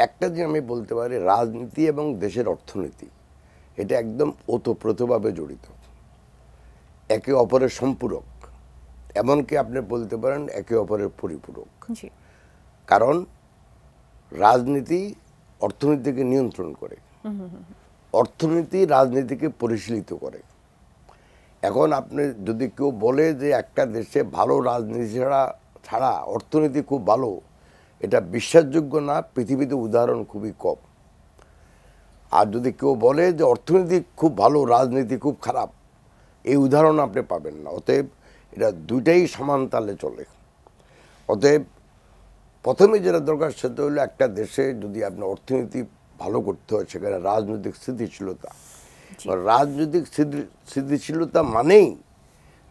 একটা যে আমি বলতে পারি, রাজনীতি এবং দেশের অর্থনীতি এটা একদম ওতপ্রোতভাবে জড়িত, একে অপরের সম্পূরক, এমনকি আপনি বলতে পারেন একে অপরের পরিপূরক। কারণ রাজনীতি অর্থনীতিকে নিয়ন্ত্রণ করে, অর্থনীতি রাজনীতিকে পরিশীলিত করে। এখন আপনি যদি কেউ বলে যে একটা দেশে ভালো রাজনীতি ছাড়া অর্থনীতি খুব ভালো, এটা বিশ্বাসযোগ্য না, পৃথিবীতে উদাহরণ খুবই কম। আর যদি কেউ বলে যে অর্থনীতি খুব ভালো রাজনীতি খুব খারাপ, এই উদাহরণ আপনি পাবেন না। অতএব এটা দুইটাই সমান তালে চলে। অতএব প্রথমে যেটা দরকার সেটা হলো একটা দেশে যদি আপনার অর্থনীতি ভালো করতে হয় সেখানে রাজনৈতিক স্থিতিশীলতা। রাজনৈতিক স্থিতিশীলতা মানেই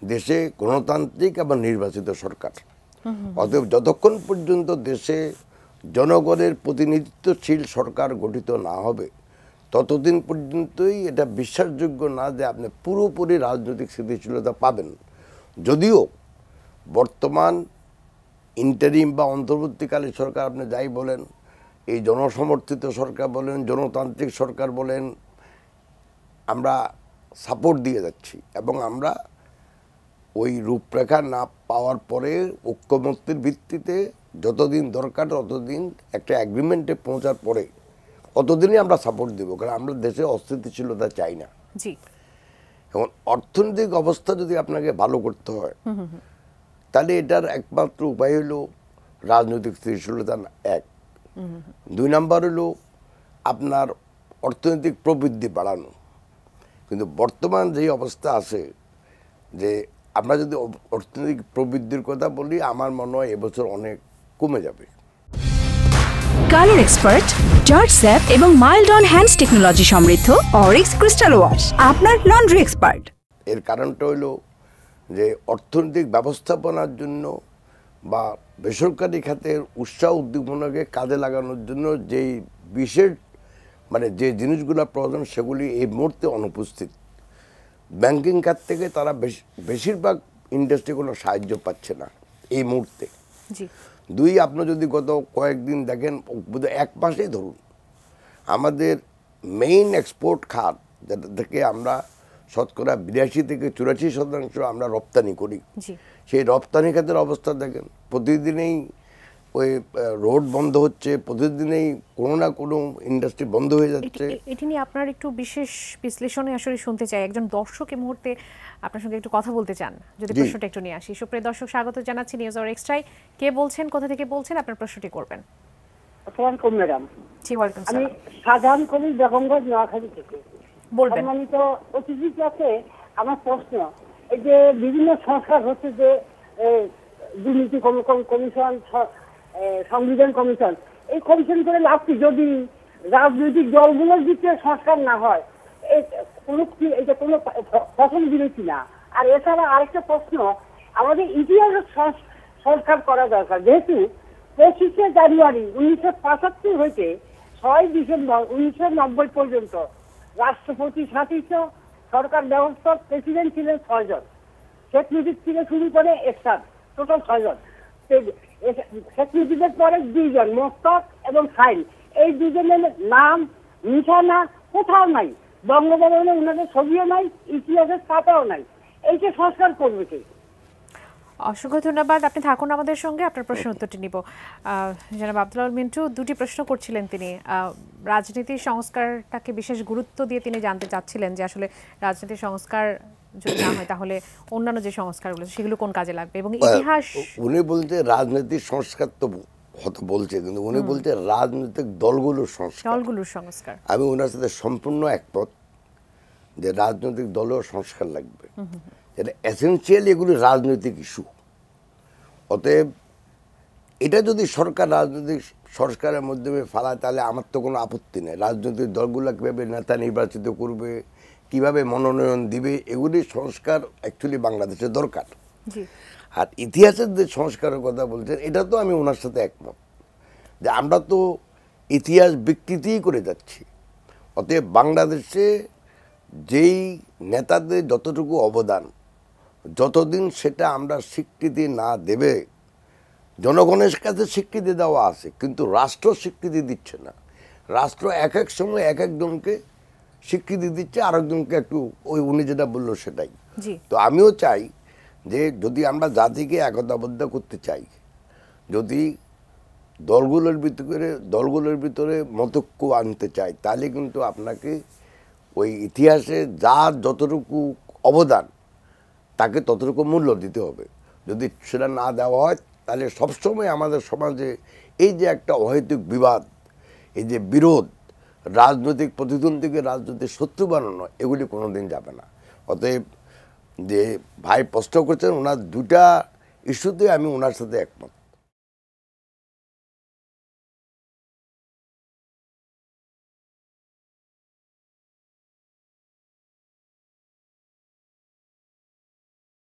দেশে গণতান্ত্রিক এবং নির্বাচিত সরকার। অতএব যতক্ষণ পর্যন্ত দেশে জনগণের প্রতিনিধিত্বশীল সরকার গঠিত না হবে ততদিন পর্যন্তই এটা বিশ্বাসযোগ্য না যে আপনি পুরোপুরি রাজনৈতিক স্থিতিশীলতা পাবেন। যদিও বর্তমান ইন্টারিম বা অন্তর্বর্তীকালীন সরকার আপনি যাই বলেন, এই জনসমর্থিত সরকার বলেন, জনতান্ত্রিক সরকার বলেন, আমরা সাপোর্ট দিয়ে যাচ্ছি এবং আমরা ওই রূপরেখা না পাওয়ার পরে ঐক্যমত্যের ভিত্তিতে যতদিন দরকার ততদিন একটা এগ্রিমেন্টে পৌঁছার পরে ততদিনই আমরা সাপোর্ট দেবো, কারণ আমরা দেশে অস্থিতিশীলতা চাই না। এখন অর্থনৈতিক অবস্থা যদি আপনাকে ভালো করতে হয় তাহলে এটার একমাত্র উপায় হলো রাজনৈতিক স্থিতিশীলতা এক। 2 নাম্বার হলো আপনার অর্থনৈতিক প্রবৃদ্ধি বাড়ানো। কিন্তু বর্তমান যে অবস্থা আছে যে আমরা যদি অর্থনৈতিক প্রবৃদ্ধির কথা বলি, আমার মনে হয় এবছর অনেক কমে যাবে। কালার এক্সপার্ট, জর্জ স্যাপ এবং মাইল্ড অন হ্যান্ডস টেকনোলজি সমৃদ্ধ অরিক্স ক্রিস্টাল ওয়াশ আপনার লন্ড্রি এক্সপার্ট। এর কারণটা হলো যে অর্থনৈতিক ব্যবস্থাপনার জন্য বা বেসরকারি খাতের উৎসাহ উদ্দীপনাকে কাজে লাগানোর জন্য যেই বিশেষ যে জিনিসগুলো প্রয়োজন সেগুলি এই মুহূর্তে অনুপস্থিত। ব্যাংকিং খাত থেকে তারা বেশিরভাগ ইন্ডাস্ট্রি কোনো সাহায্য পাচ্ছে না এই মুহূর্তে। 2, আপনি যদি গত কয়েকদিন দেখেন, 1 মাসেই ধরুন, আমাদের মেইন এক্সপোর্ট খাত যেটা থেকে আমরা শতকরা 82 থেকে 84% আমরা রপ্তানি করি, সেই রপ্তানি খাতের অবস্থা দেখেন। প্রতিদিনেই ওই রোড বন্ধ হচ্ছে, প্রতিদিনেই কোনো না কোনো ইন্ডাস্ট্রি বন্ধ হয়ে যাচ্ছে। এটি নিয়ে আপনার একটু বিশেষ বিশ্লেষণে আসলে শুনতে চাই। একজন দর্শক এই মুহূর্তে আপনার সঙ্গে একটু কথা বলতে চান, যদি প্রশ্নটা একটু নিয়ে আসি। সুপ্রিয় দর্শক, স্বাগত জানাচ্ছি নিউজ আওয়ার এক্সট্রায়। কে বলছেন, কোথা থেকে বলছেন, আপনার প্রশ্নটি করবেন। আসসালামু আলাইকুম ম্যাডাম। জি, ওয়ালাইকুম আমি আসসালাম। সাধারণ কবি বেগমগঞ্জ নোয়াখালী থেকে বলবেন। সম্মানিত অতিথির কাছে আমার প্রশ্ন, এই যে বিভিন্ন সংস্কার হচ্ছে, যে দুর্নীতি কমিশন, সংবিধান কমিশন, এই কমিশন করে লাভ কি যদি রাজনৈতিক দলগুলোর দিকে সংস্কার না হয়? এটা কোনো প্রথম জিনিস না। আর এছাড়া আরেকটা প্রশ্ন, আমাদের ইতিহাসের সংস্কার করা দরকার। যেহেতু 25শে জানুয়ারি 1975 হইতে 6 ডিসেম্বর 1990 পর্যন্ত রাষ্ট্রপতি শাসিত সরকার ব্যবস্থার প্রেসিডেন্ট ছিলেন 6 জন। শেখ মুজিব থেকে শুরু করে এরশাদ, টোটাল 6 জন। শেখ মুজিবের পরে 2 জন, মোস্তফা এবং সাইন। এই 2 জনের নাম নিশানা কোথাও নাই, বঙ্গভবনে ওনাদের ছবিও নাই, ইতিহাসের পাতাও নাই। এইটা সংস্কার করবে কে? অসংখ্য ধন্যবাদ, আপনি থাকুন আমাদের সঙ্গে, আপনার প্রশ্ন উত্তরটি নিব। জনাব আব্দুল আল মিন্টু দুটি প্রশ্ন করছিলেন তিনি। রাজনীতির সংস্কারটাকে বিশেষ গুরুত্ব দিয়ে তিনি জানতে চাচ্ছিলেন যে আসলে রাজনীতির সংস্কার যদি না হয় তাহলে অন্যান্য যে সংস্কারগুলো সেগুলো কোন কাজে লাগবে, এবং ইতিহাস। উনি বলতে রাজনৈতিক সংস্কার তো হয়তো বলছে, কিন্তু উনি বলতে রাজনৈতিক দলগুলোর সংস্কার। আমি ওনার সাথে সম্পূর্ণ একমত যে রাজনৈতিক দলের সংস্কার লাগবে। এটা এসেনশিয়ালি এগুলি রাজনৈতিক ইস্যু। অতএব এটা যদি সরকার রাজনৈতিক সংস্কারের মাধ্যমে ফেলায় তাহলে আমার তো কোনো আপত্তি নেই। রাজনৈতিক দলগুলো কীভাবে নেতা নির্বাচিত করবে, কিভাবে মনোনয়ন দিবে, এগুলি সংস্কার অ্যাকচুয়ালি বাংলাদেশে দরকার। আর ইতিহাসের যে সংস্কারের কথা বলছেন, এটা তো আমি ওনার সাথে একমত যে আমরা তো ইতিহাস বিকৃতিই করে যাচ্ছি। অতএব বাংলাদেশে যেই নেতাদের যতটুকু অবদান, যতদিন সেটা আমরা স্বীকৃতি না দেবে, জনগণের কাছে স্বীকৃতি দেওয়া আছে, কিন্তু রাষ্ট্র স্বীকৃতি দিচ্ছে না। রাষ্ট্র এক এক সময় এক একজনকে স্বীকৃতি দিচ্ছে, আরেকজনকে একটু ওই উনি যেটা বললো সেটাই। জি তো আমিও চাই যে যদি আমরা জাতিকে একতাবদ্ধ করতে চাই, যদি দলগুলোর ভিতরে মতৈক্য আনতে চাই, তাহলে কিন্তু আপনাকে ওই ইতিহাসে যার যতটুকু অবদান তাকে ততটুকু মূল্য দিতে হবে। যদি সেটা না দেওয়া হয় তাহলে সবসময় আমাদের সমাজে এই যে একটা অহেতুক বিবাদ, এই যে বিরোধ, রাজনৈতিক প্রতিদ্বন্দ্বীকে রাজনৈতিক শত্রু বানানো, এগুলি কোনোদিন যাবে না। অতএব যে ভাই প্রশ্ন করছেন, ওনার দুটা ইস্যুতে আমি ওনার সাথে একমত।